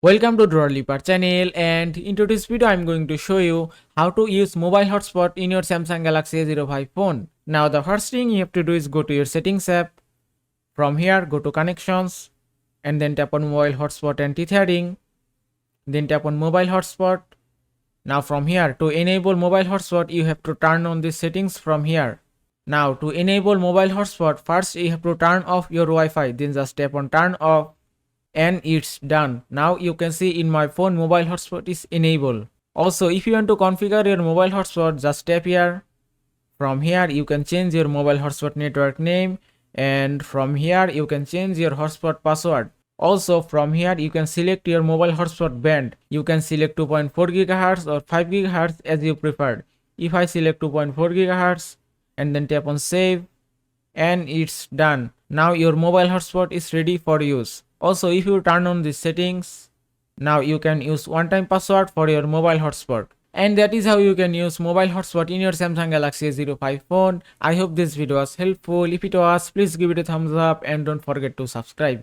Welcome to Drawliper channel, and in today's video I'm going to show you how to use mobile hotspot in your Samsung Galaxy A05 phone. Now the first thing you have to do is go to your settings app. From here go to connections and then tap on mobile hotspot and tethering. Then tap on mobile hotspot. Now from here to enable mobile hotspot you have to turn on the settings from here. Now to enable mobile hotspot, first you have to turn off your Wi-Fi, then just tap on turn off and it's done. Now you can see in my phone mobile hotspot is enabled. Also, if you want to configure your mobile hotspot, just tap here. From here you can change your mobile hotspot network name, and from here you can change your hotspot password. Also from here you can select your mobile hotspot band. You can select 2.4 GHz or 5 GHz as you prefer. If I select 2.4 GHz and then tap on save, and it's done. Now your mobile hotspot is ready for use. Also, if you turn on the settings, now you can use one-time password for your mobile hotspot. And that is how you can use mobile hotspot in your Samsung Galaxy A05 phone. I hope this video was helpful. If it was, please give it a thumbs up and don't forget to subscribe.